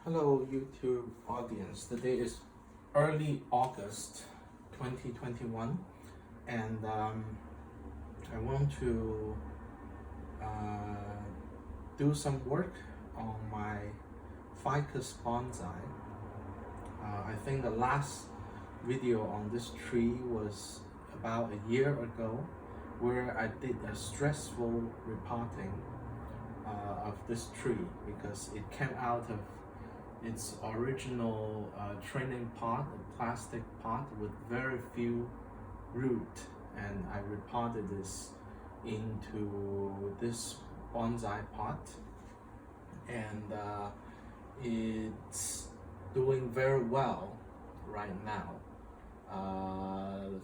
Hello YouTube audience. Today is early August 2021 and I want to do some work on my ficus bonsai. I think the last video on this tree was about a year ago where I did a stressful repotting of this tree because it came out of its original training pot, a plastic pot with very few root, and I repotted this into this bonsai pot, and it's doing very well right now.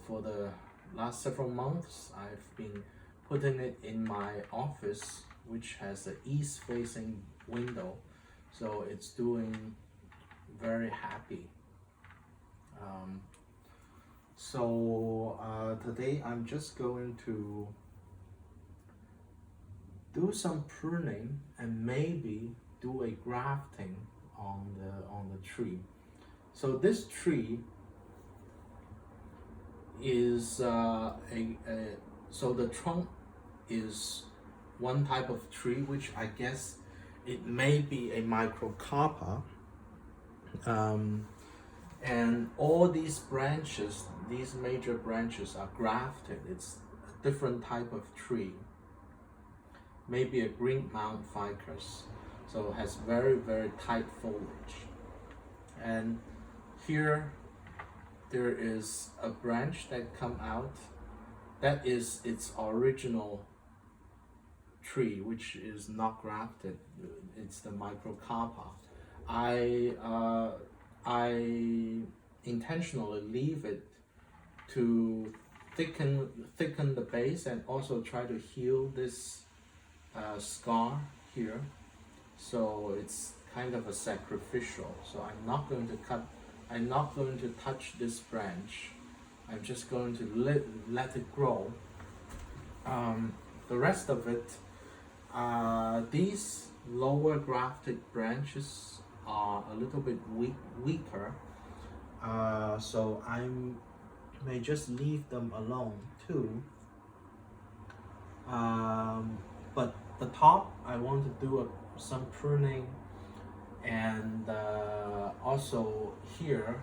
For the last several months, I've been putting it in my office, which has an east-facing window. So it's doing very happy. Today I'm just going to do some pruning and maybe do a grafting on the tree. So this tree is so the trunk is one type of tree, which I guess it may be a microcarpa, and all these branches, these major branches are grafted. It's a different type of tree, maybe a green mount ficus, so it has very tight foliage. And here there is a branch that come out, that is its original tree, which is not grafted. It's the microcarpa. I intentionally leave it to thicken the base and also try to heal this scar here. So it's kind of a sacrificial. So I'm not going to touch this branch. I'm just going to let it grow. The rest of it, these lower grafted branches are a little bit weaker, so I may just leave them alone too. But the top, I want to do some pruning, and also here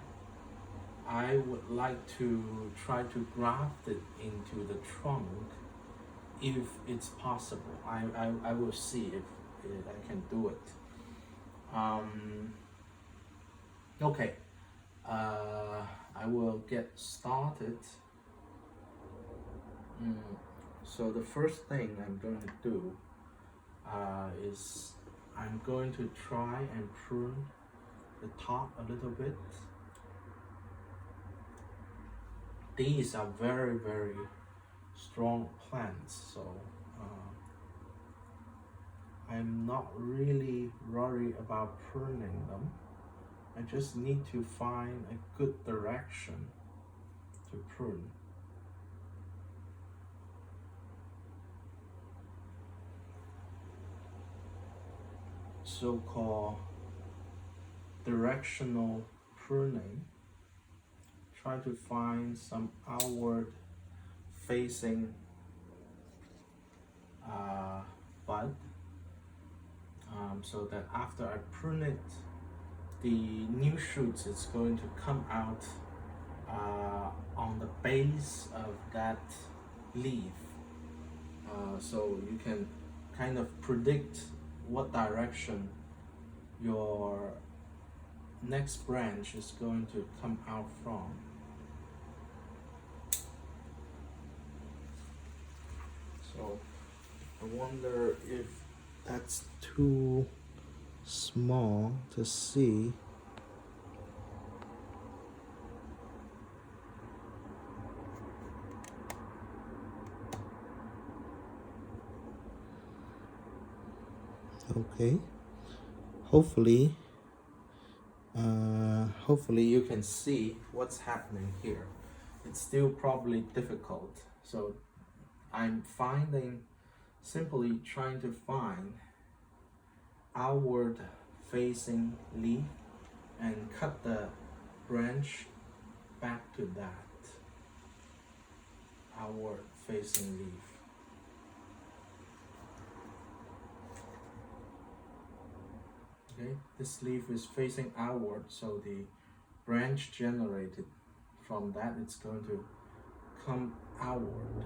I would like to try to graft it into the trunk if it's possible. I will see if I can do it. Okay, I will get started. So the first thing I'm going to do is I'm going to try and prune the top a little bit. These are very strong plants, so I'm not really worried about pruning them. I just need to find a good direction to prune. So-called directional pruning. Try to find some outward facing bud, so that after I prune it, the new shoots is going to come out on the base of that leaf, so you can kind of predict what direction your next branch is going to come out from. So I wonder if that's too small to see. Okay, hopefully you can see what's happening here. It's still probably difficult, so I'm simply trying to find outward facing leaf and cut the branch back to that outward facing leaf. Okay, this leaf is facing outward, so the branch generated from that it's going to come outward.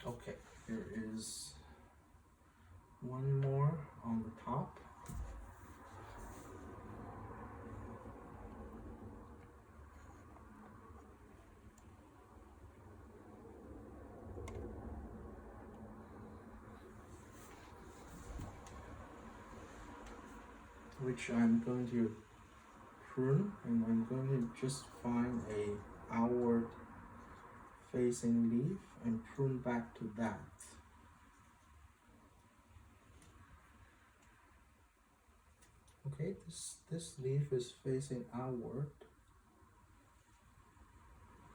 Okay, there is one more on the top. Which I'm going to prune, and I'm going to just find a outward facing leaf and prune back to that. Okay, this leaf is facing outward.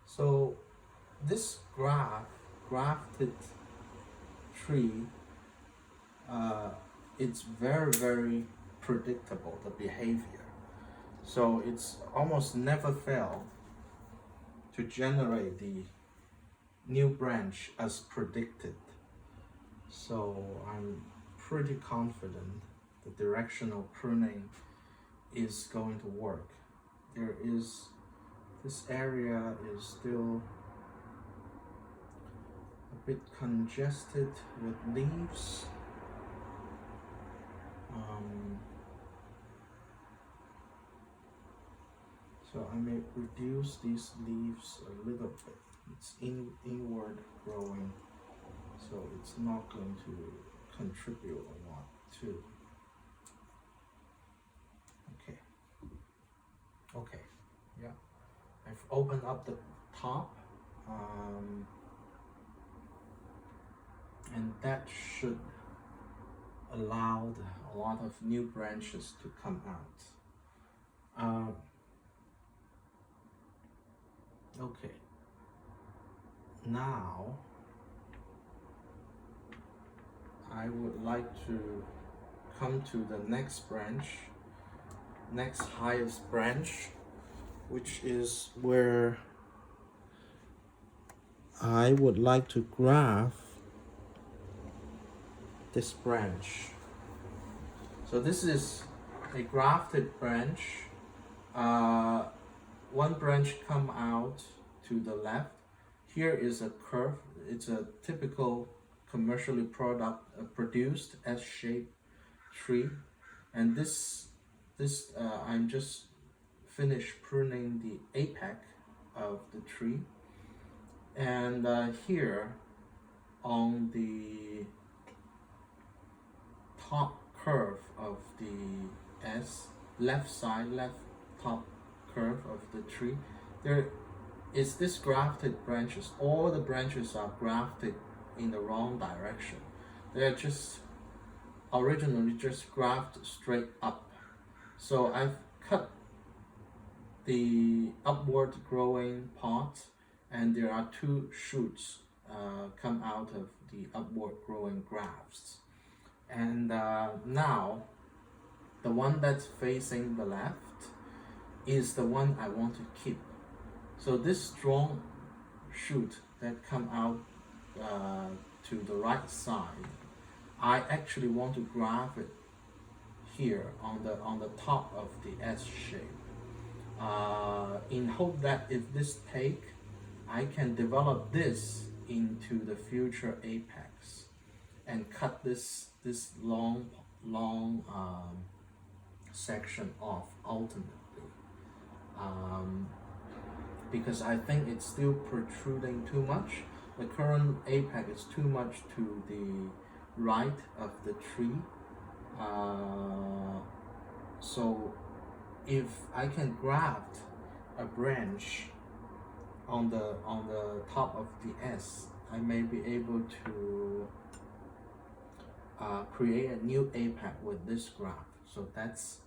So this grafted tree, it's very predictable, the behavior. So it's almost never fail to generate the new branch as predicted. So I'm pretty confident the directional pruning is going to work. This area is still a bit congested with leaves. So I may reduce these leaves a little bit. It's inward growing, so it's not going to contribute a lot too. Okay, yeah. I've opened up the top, and that should allow a lot of new branches to come out. Okay, now I would like to come to the next branch, next highest branch, which is where I would like to graft this branch. So this is a grafted branch. One branch come out to the left. Here is a curve. It's a typical commercially produced S-shaped tree, and this I'm just finished pruning the apex of the tree, and here on the top curve of the left top curve of the tree, there is this grafted branches. All the branches are grafted in the wrong direction. They are just originally just grafted straight up. So I've cut the upward growing part, and there are two shoots come out of the upward growing grafts. And now the one that's facing the left is the one I want to keep. So this strong shoot that come out to the right side, I actually want to graft it here on the top of the S shape, in hope that if this take, I can develop this into the future apex and cut this long section off ultimately, because I think it's still protruding too much. The current apex is too much to the right of the tree. So if I can graft a branch on the top of the S, I may be able to create a new apex with this graft. So that's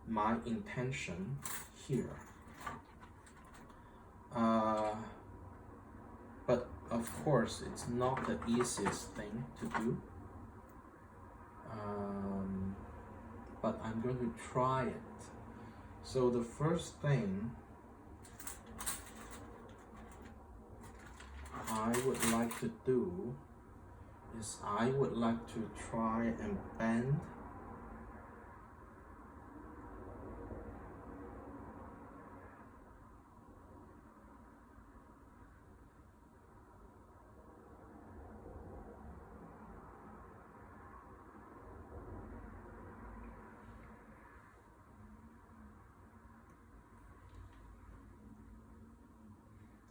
my intention here. But of course, it's not the easiest thing to do. But I'm going to try it. So the first thing I would like to do is I would like to try and bend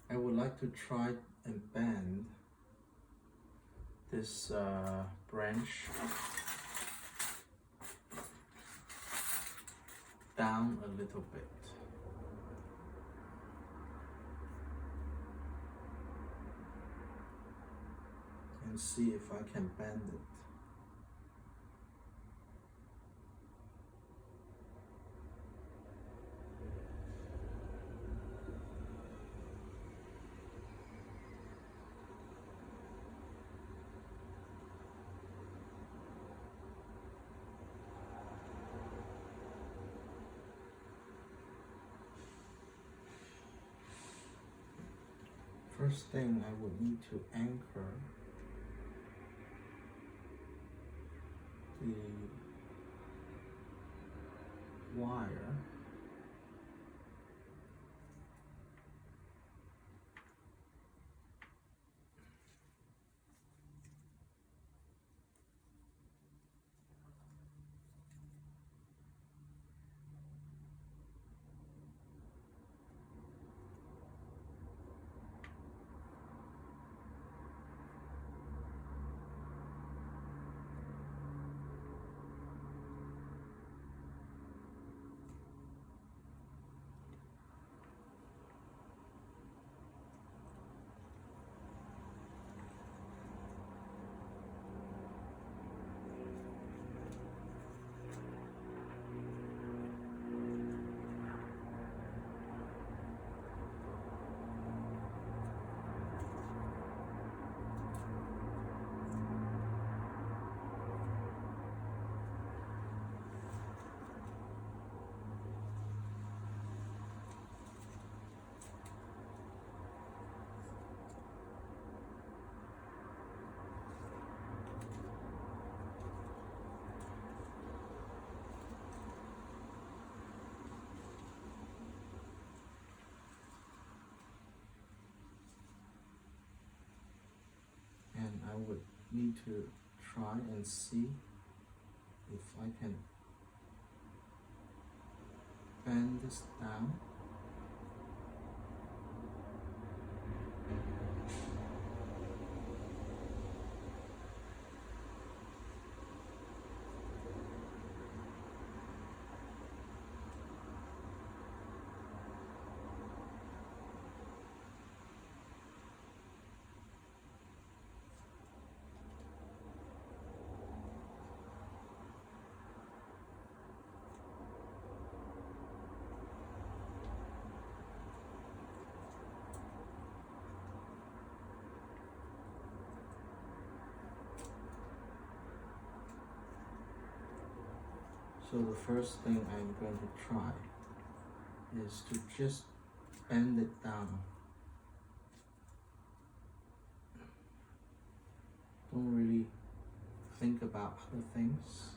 I would like to try and bend this branch down a little bit. And see if I can bend it. First thing, I would need to anchor the wire and I would need to try and see if I can bend this down. So the first thing I'm going to try is to just bend it down. Don't really think about other things.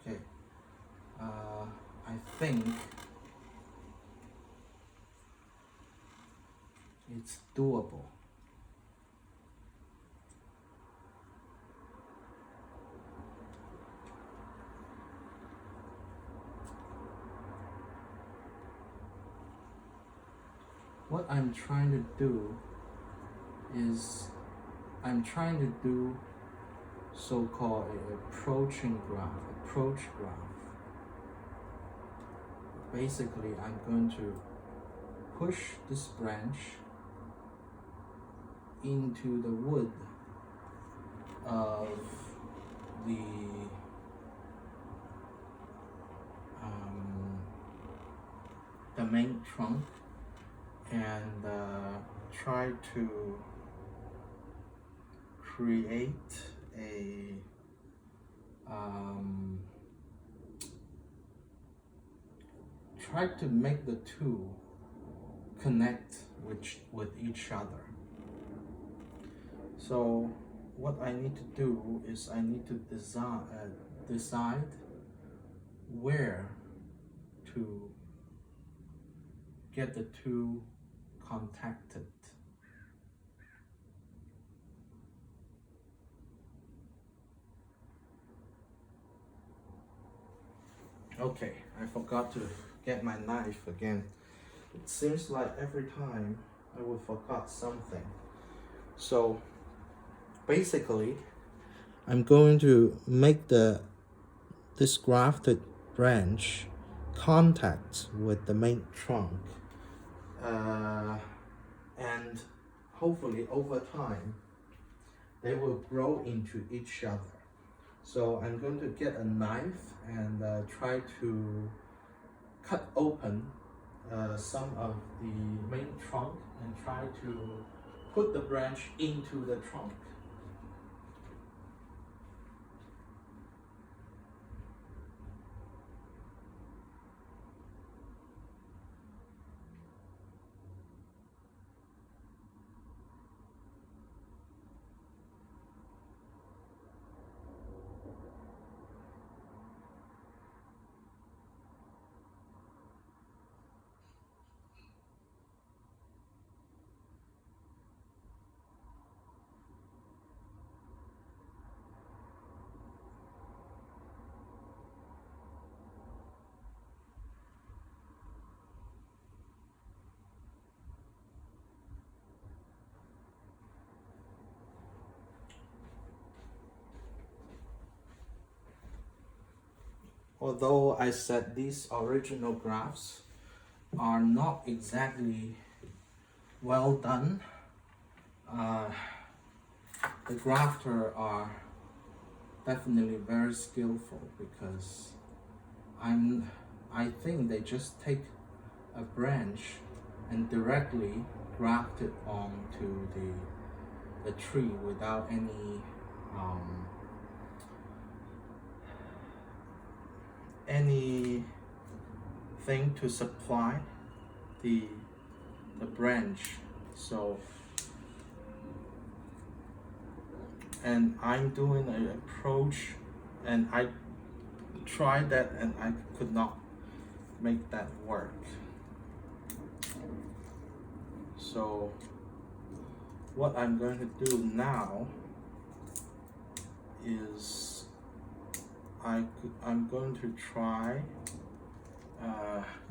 Okay, I think It's doable. What I'm trying to do is I'm trying to do so-called approach graph. Basically, I'm going to push this branch into the wood of the main trunk and try to create a try to make the two connect with each other. So what I need to do is I need to decide where to get the two contacted. Okay, I forgot to get my knife again. It seems like every time I will forget something. So basically, I'm going to make this grafted branch contact with the main trunk, and hopefully over time they will grow into each other. So I'm going to get a knife and try to cut open some of the main trunk and try to put the branch into the trunk. Although I said these original grafts are not exactly well done, the grafter are definitely very skillful because I think they just take a branch and directly graft it onto the tree without anything to supply the branch. So, and I'm doing an approach, and I tried that and I could not make that work. So what I'm going to do now is I'm going to try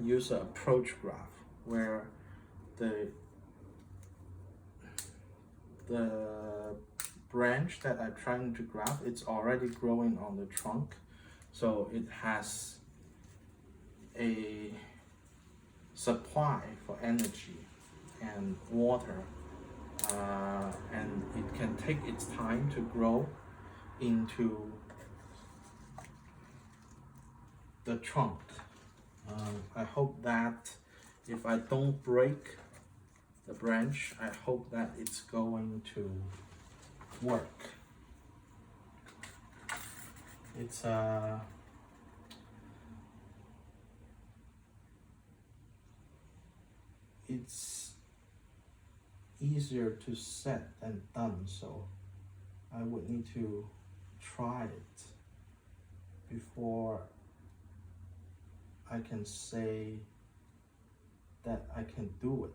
use an approach graph where the branch that I'm trying to graft, it's already growing on the trunk, so it has a supply for energy and water, and it can take its time to grow into the trunk. I hope that if I don't break the branch, I hope that it's going to work. It's easier to set than done, so I would need to try it before I can say that I can do it.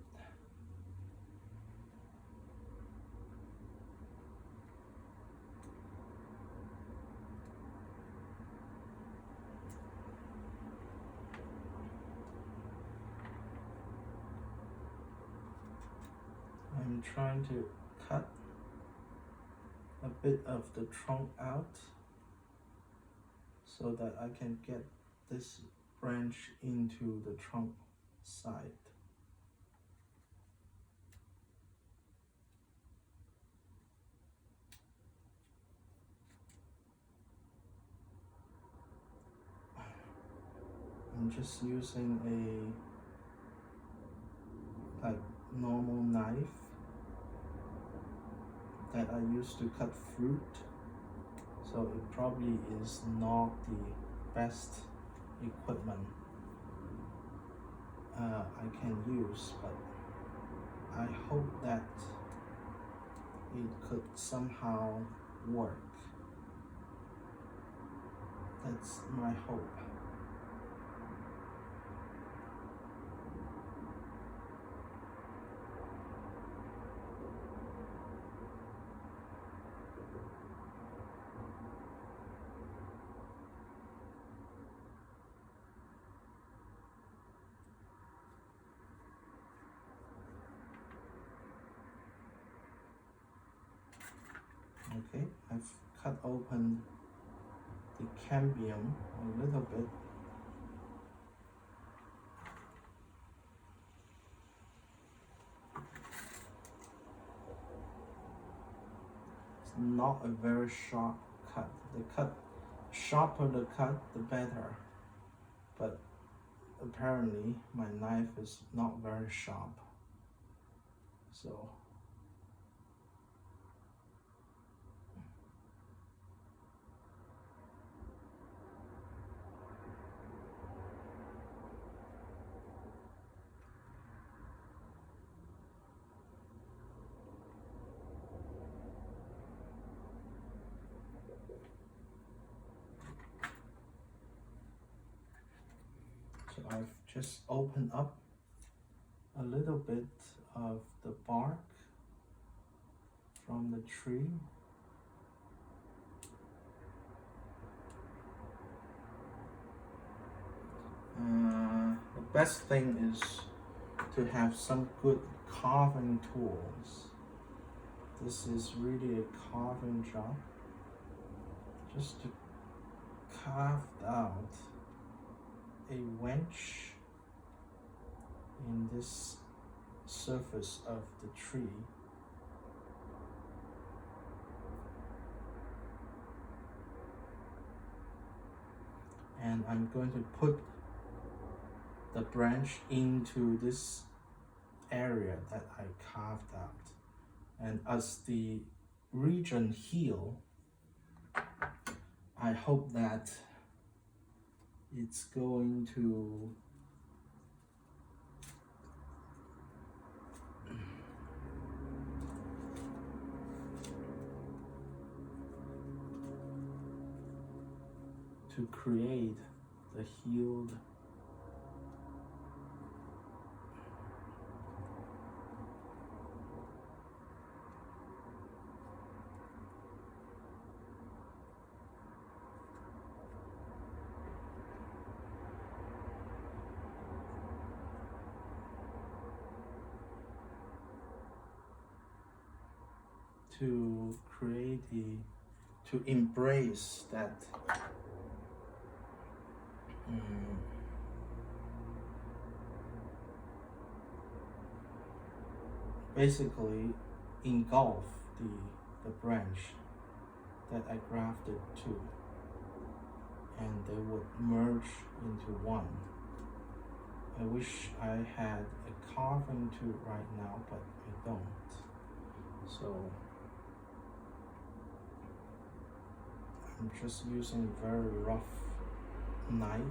I'm trying to cut a bit of the trunk out so that I can get this branch into the trunk side. I'm just using a normal knife that I used to cut fruit, so it probably is not the best equipment I can use, but I hope that it could somehow work. That's my hope. Okay, I've cut open the cambium a little bit. It's not a very sharp cut. The sharper the cut, the better. But apparently my knife is not very sharp. So I've just opened up a little bit of the bark from the tree. The best thing is to have some good carving tools. This is really a carving job. Just to carve out a wedge in this surface of the tree. And I'm going to put the branch into this area that I carved out. And as the region heals, I hope that it's going to create the healed to create to embrace that basically engulf the branch that I grafted to, and they would merge into one. I wish I had a carving tool right now, but I don't. So I'm just using a very rough knife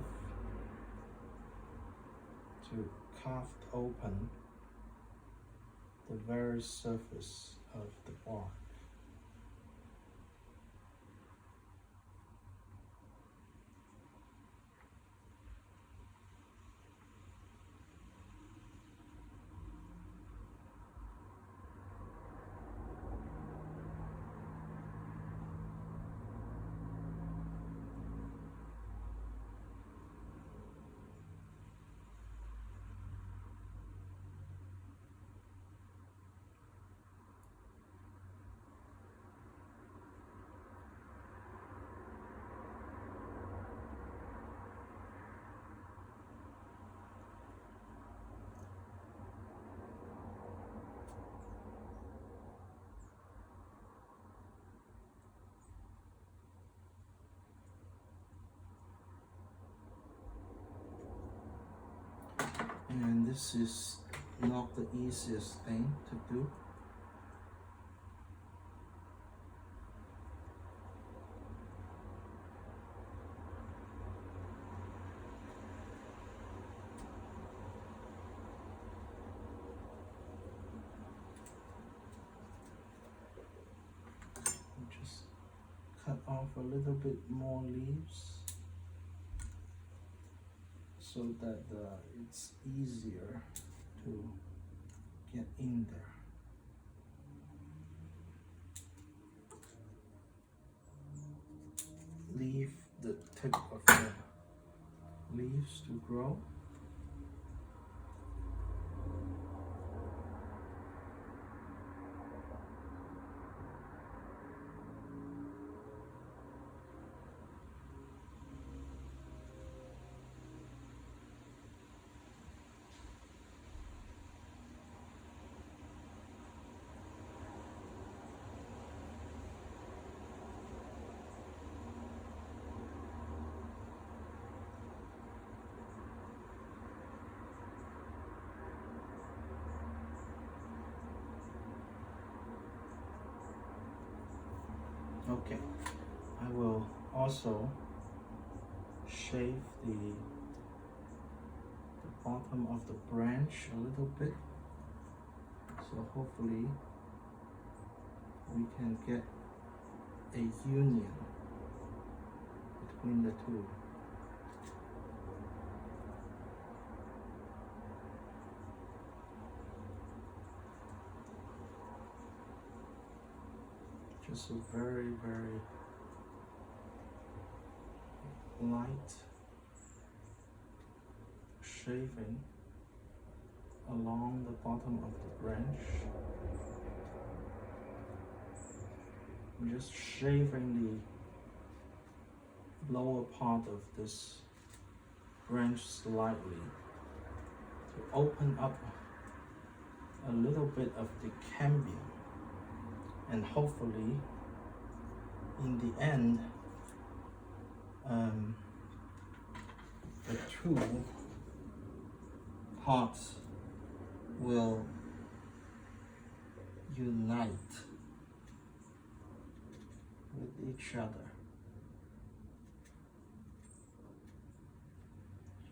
to carve open the very surface of the bark. And this is not the easiest thing to do. Just cut off a little bit more leaves so that it's easier to get in there. Leave the tip of the leaves to grow. Okay, I will also shave the bottom of the branch a little bit, so hopefully we can get a union between the two. Just a very, very light shaving along the bottom of the branch. I'm just shaving the lower part of this branch slightly to open up a little bit of the cambium. And hopefully, in the end, the two parts will unite with each other.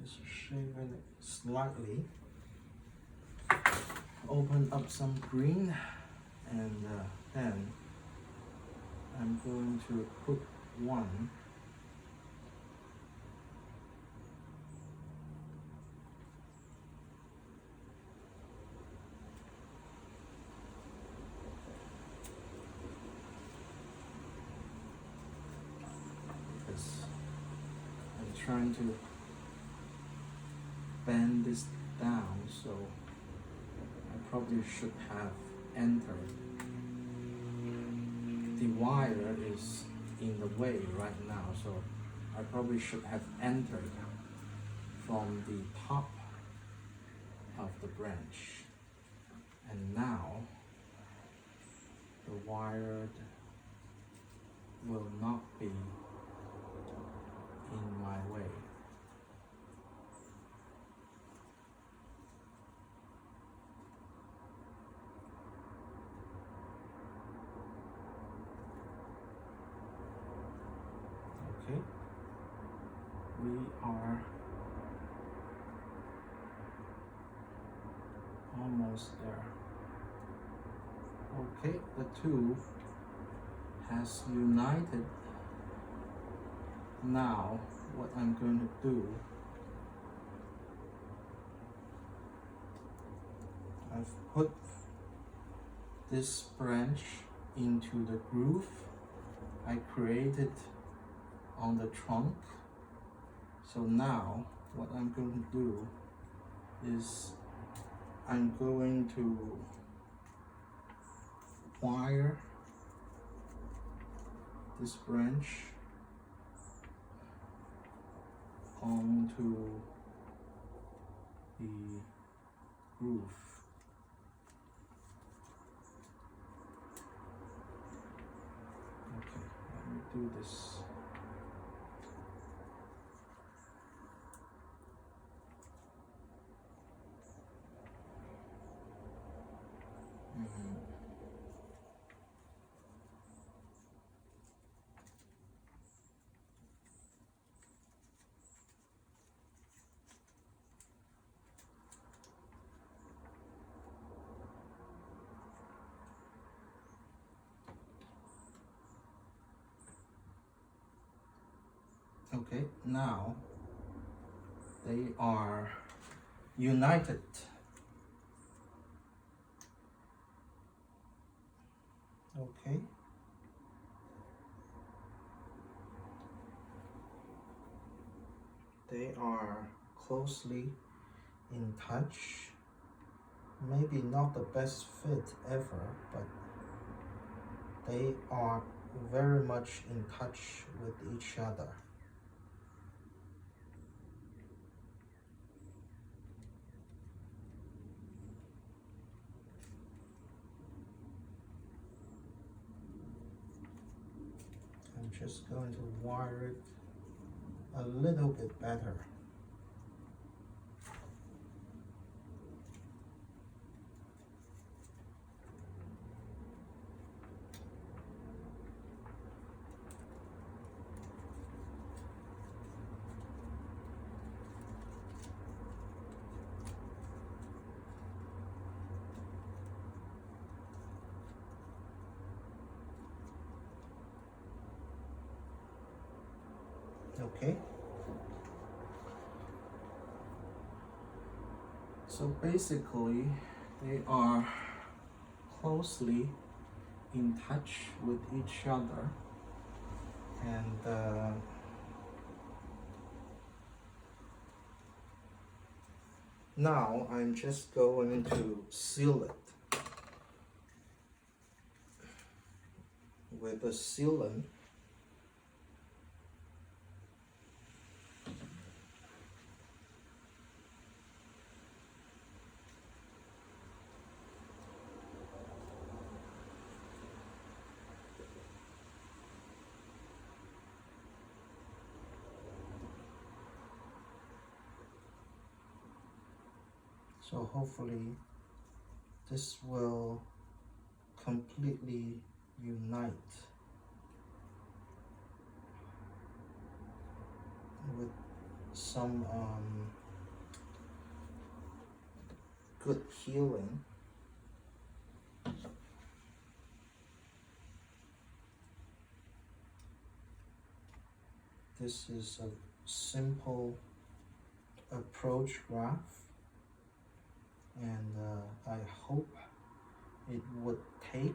Just shaving it slightly, open up some green, and then I'm going to put one because I'm trying to bend this down, so I probably should have entered. The wire is in the way right now, so I probably should have entered from the top of the branch. And now the wire will not be in my way. Okay, we are almost there. Okay, the two has united. Now, what I'm going to do, I've put this branch into the groove I created on the trunk. So now what I'm going to do is I'm going to wire this branch onto the groove. Okay, let me do this. Okay, now they are united. Okay. They are closely in touch. Maybe not the best fit ever, but they are very much in touch with each other. I'm just going to wire it a little bit better. Okay. So basically, they are closely in touch with each other, and now I'm just going to seal it with a sealant. So hopefully this will completely unite with some good healing. This is a simple approach graph, and I hope it would take.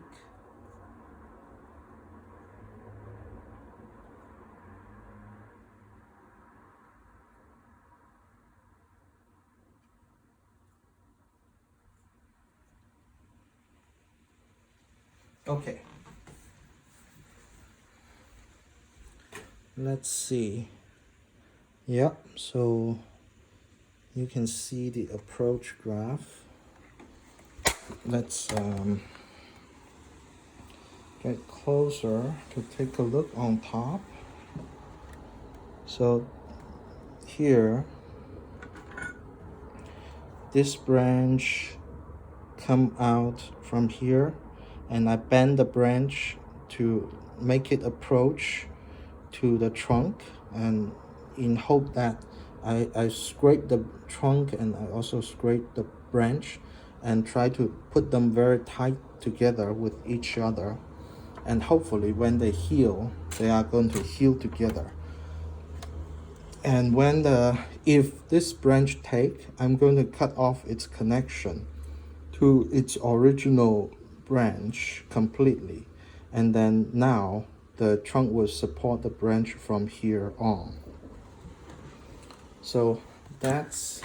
Okay, let's see. Yep, so you can see the approach graph. Let's get closer to take a look on top. So here, this branch come out from here, and I bend the branch to make it approach to the trunk, and in hope that I scrape the trunk and I also scrape the branch and try to put them very tight together with each other, and hopefully when they heal, they are going to heal together. And if this branch take, I'm going to cut off its connection to its original branch completely, and then now the trunk will support the branch from here on. So that's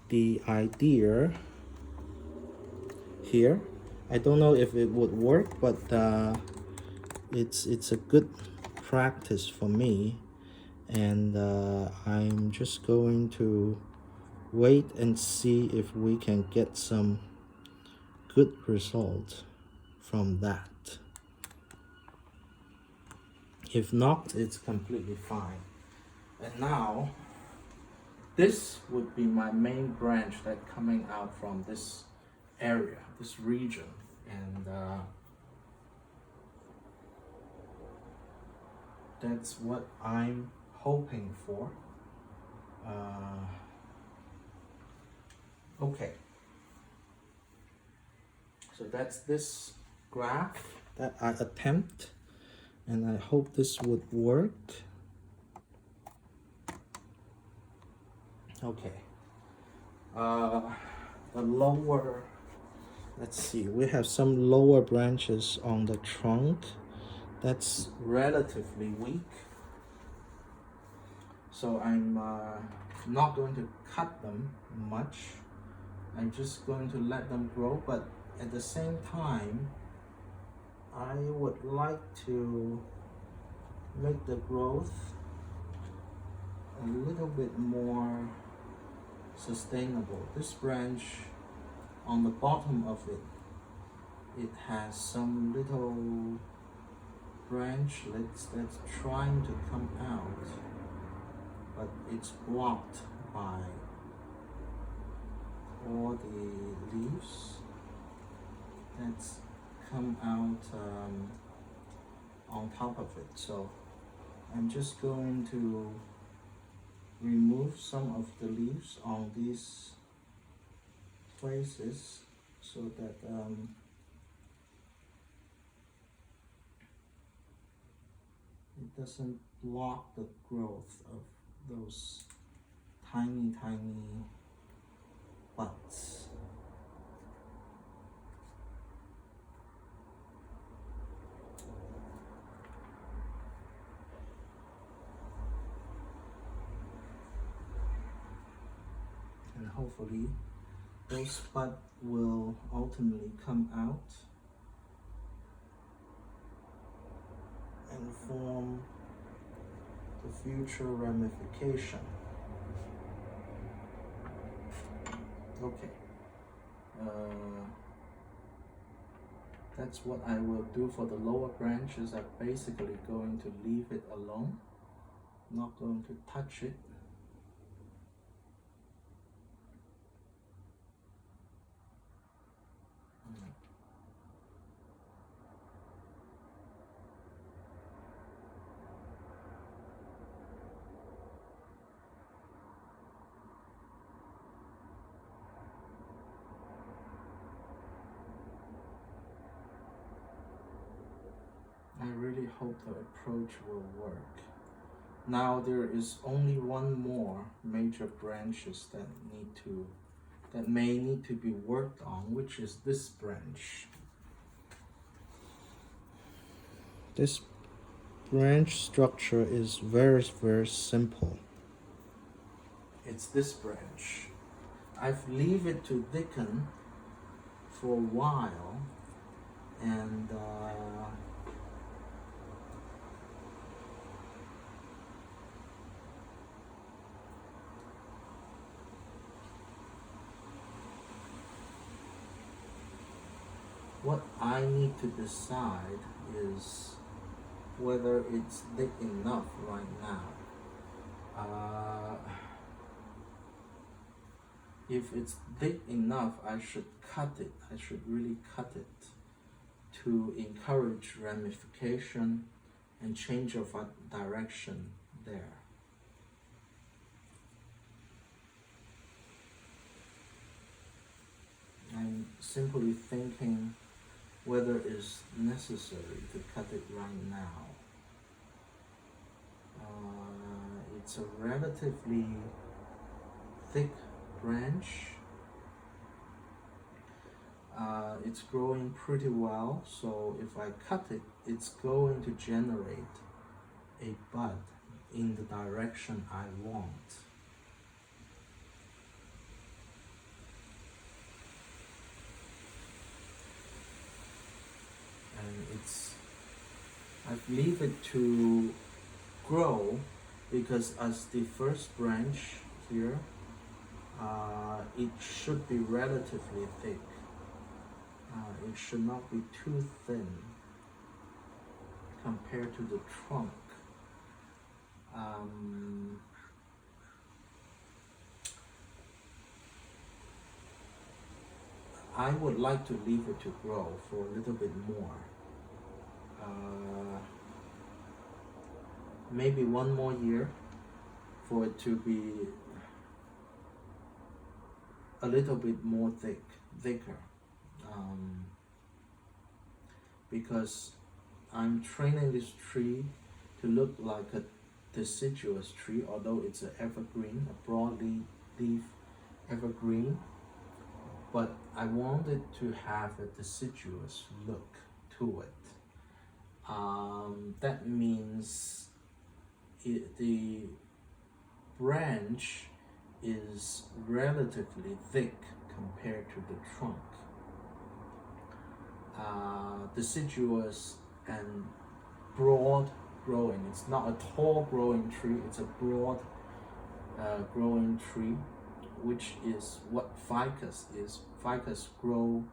the idea here. I don't know if it would work, but it's a good practice for me, and I'm just going to wait and see if we can get some good result from that. If not, it's completely fine. And now this would be my main branch that coming out from this area, this region. and that's what I'm hoping for. Okay, so that's this graph that I attempt, and I hope this would work. Okay, the lower, let's see, we have some lower branches on the trunk that's relatively weak, so I'm not going to cut them much. I'm just going to let them grow, but at the same time I would like to make the growth a little bit more sustainable. This branch on the bottom of it has some little branchlets that's trying to come out, but it's blocked by all the leaves that's come out on top of it. So I'm just going to remove some of the leaves on these places so that it doesn't block the growth of those tiny buds. And hopefully those buds will ultimately come out and form the future ramification. Okay, that's what I will do for the lower branches. I'm basically going to leave it alone, not going to touch it. I really hope the approach will work. Now there is only one more major branches that may need to be worked on, which is this branch. This branch structure is very simple. It's this branch. I've leave it to thicken for a while, and what I need to decide is whether it's thick enough right now. If it's thick enough, I should cut it. I should really cut it to encourage ramification and change of direction there. I'm simply thinking whether it's necessary to cut it right now. It's a relatively thick branch. It's growing pretty well, so if I cut it, it's going to generate a bud in the direction I want. And I leave it to grow because as the first branch here, it should be relatively thick. It should not be too thin compared to the trunk. I would like to leave it to grow for a little bit more. Maybe one more year for it to be a little bit more thicker. Because I'm training this tree to look like a deciduous tree, although it's an evergreen, a broad leaf evergreen, but I wanted to have a deciduous look to it. That means the branch is relatively thick compared to the trunk. Deciduous and broad growing. It's not a tall growing tree, it's a broad growing tree, which is what ficus is. Ficus grow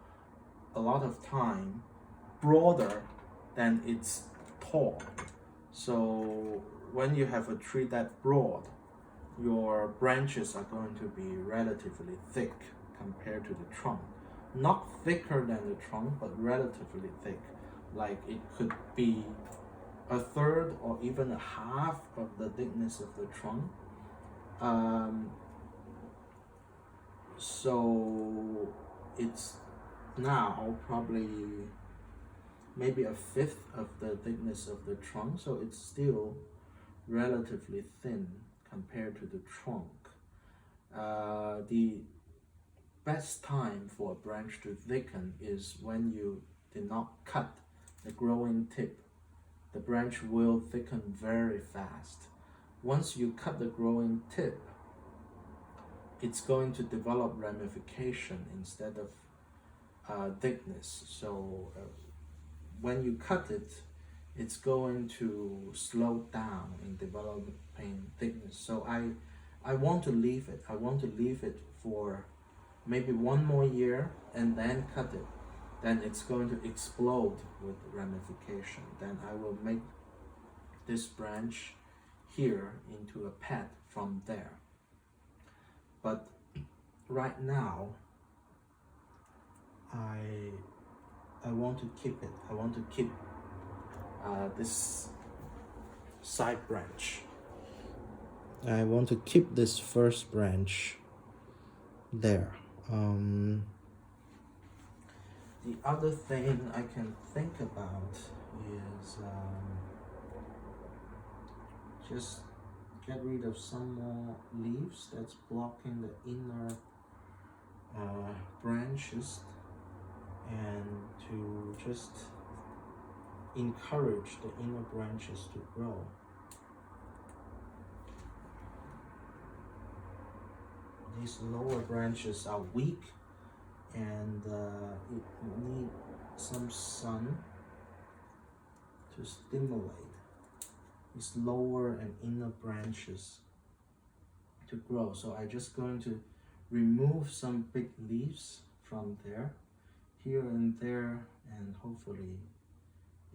a lot of time broader than it's tall. So when you have a tree that broad, your branches are going to be relatively thick compared to the trunk. Not thicker than the trunk, but relatively thick. Like it could be a third or even a half of the thickness of the trunk. So it's now probably maybe a fifth of the thickness of the trunk, so it's still relatively thin compared to the trunk. The best time for a branch to thicken is when you did not cut the growing tip. The branch will thicken very fast. Once you cut the growing tip, it's going to develop ramification instead of thickness. So when you cut it, it's going to slow down in developing thickness. So I want to leave it. I want to leave it for maybe one more year and then cut it. Then it's going to explode with ramification. Then I will make this branch here into a pad from there. But right now, I want to keep it. I want to keep this side branch. I want to keep this first branch there. The other thing I can think about is just get rid of some more leaves that's blocking the inner branches, and to just encourage the inner branches to grow. These lower branches are weak and it needs some sun to stimulate these lower and inner branches to grow. So I'm just going to remove some big leaves from there, here and there, and hopefully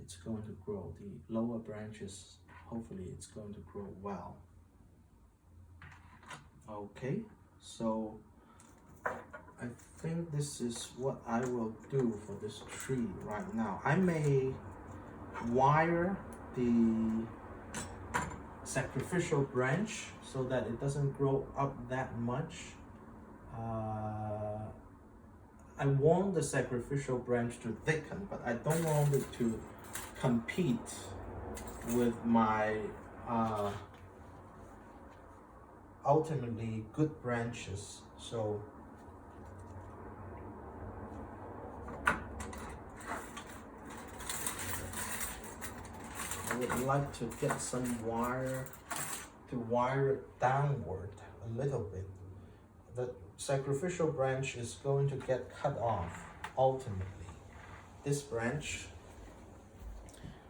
it's going to grow. The lower branches, hopefully it's going to grow well. Okay, so I think this is what I will do for this tree right now. I may wire the sacrificial branch so that it doesn't grow up that much. I want the sacrificial branch to thicken, but I don't want it to compete with my ultimately good branches. So I would like to get some wire to wire it downward a little bit. The sacrificial branch is going to get cut off ultimately. This branch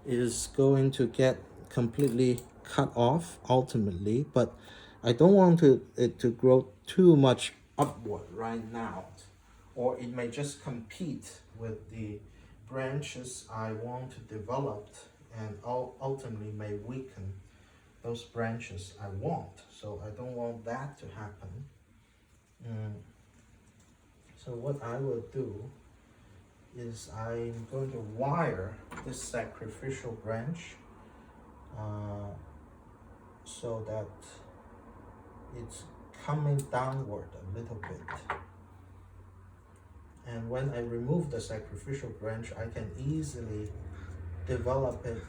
is going to get completely cut off ultimately, but I don't want it to grow too much upward right now, or it may just compete with the branches I want to develop and ultimately may weaken those branches I want. So I don't want that to happen. So what I will do is I'm going to wire this sacrificial branch so that it's coming downward a little bit. And when I remove the sacrificial branch, I can easily develop it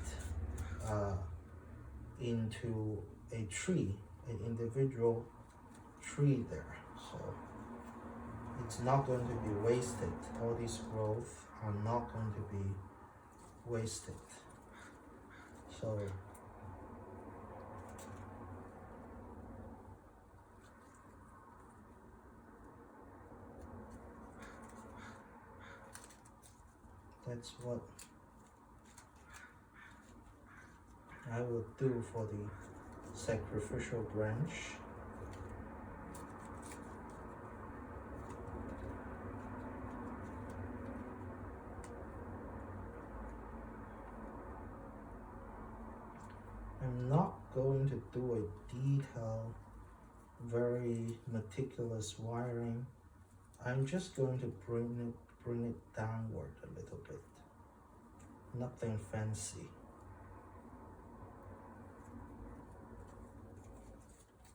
into a tree, an individual tree there. So it's not going to be wasted. All these growth are not going to be wasted. So that's what I will do for the sacrificial branch. I'm not going to do a detailed, very meticulous wiring. I'm just going to bring it downward a little bit. Nothing fancy.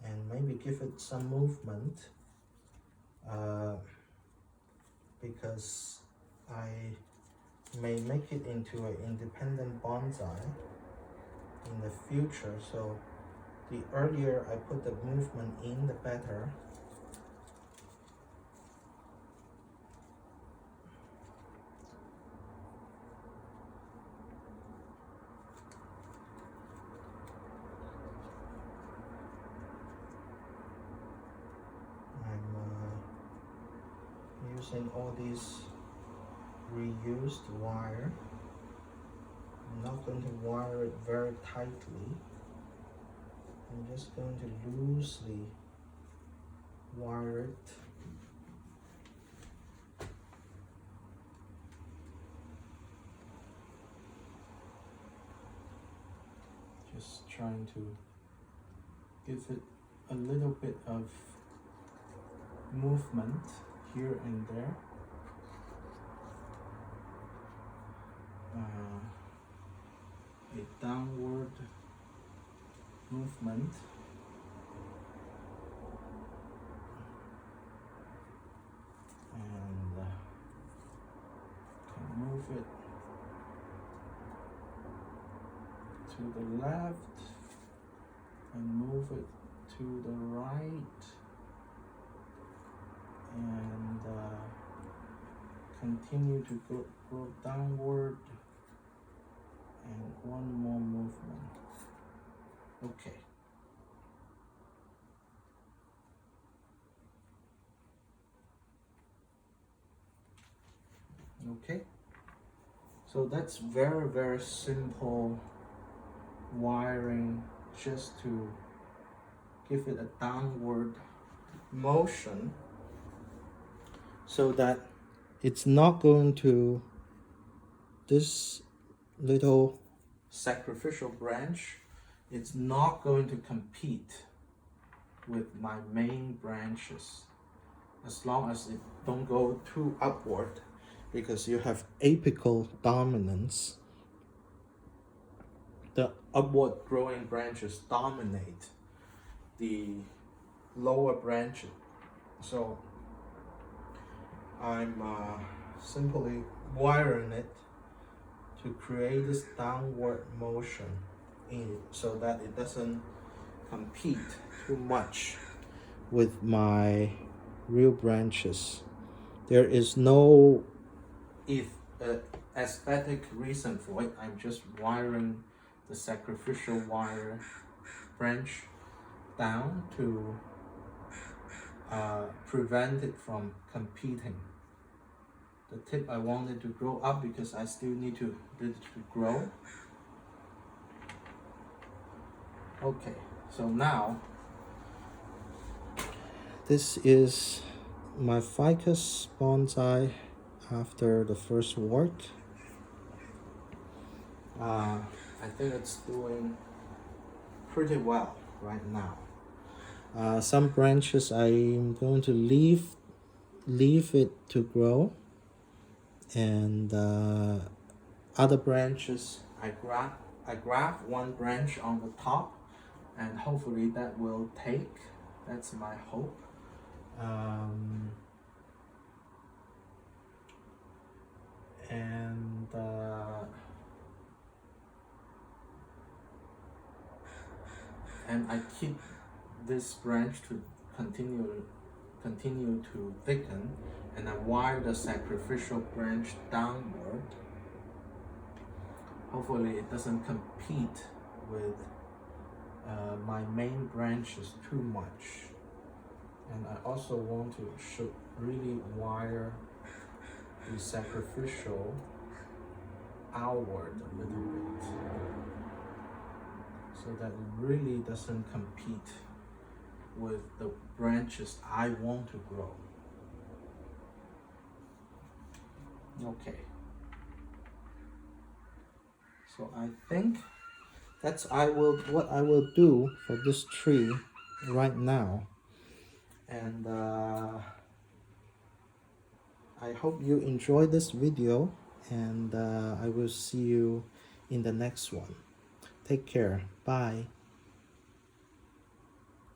And maybe give it some movement because I may make it into an independent bonsai in the future. So the earlier I put the movement in, the better. Using all these reused wire. I'm not going to wire it very tightly. I'm just going to loosely wire it. Just trying to give it a little bit of movement here and there. A downward movement. And can move it to the left and move it to the right. And continue to go downward, and one more movement. Okay. Okay. So that's very, very simple wiring, just to give it a downward motion, so that it's not going to, this little sacrificial branch, it's not going to compete with my main branches, as long as it don't go too upward, because you have apical dominance. The upward growing branches dominate the lower branches. So I'm simply wiring it to create this downward motion so that it doesn't compete too much with my real branches. There is no aesthetic reason for it. I'm just wiring the sacrificial wire branch down to prevent it from competing. The tip, I want it to grow up because I still need to grow. Okay, so now this is my ficus bonsai after the first work. I think it's doing pretty well right now. Some branches I'm going to leave leave it to grow, and other branches I grab one branch on the top, and hopefully that will take. That's my hope. Um, and I keep this branch to continue to thicken, and I wire the sacrificial branch downward. Hopefully it doesn't compete with my main branches too much. And I also want to really wire the sacrificial outward a little bit, so that it really doesn't compete with the branches I want to grow. Okay. So I think that's what I will do for this tree right now. And I hope you enjoy this video, and I will see you in the next one. Take care. Bye.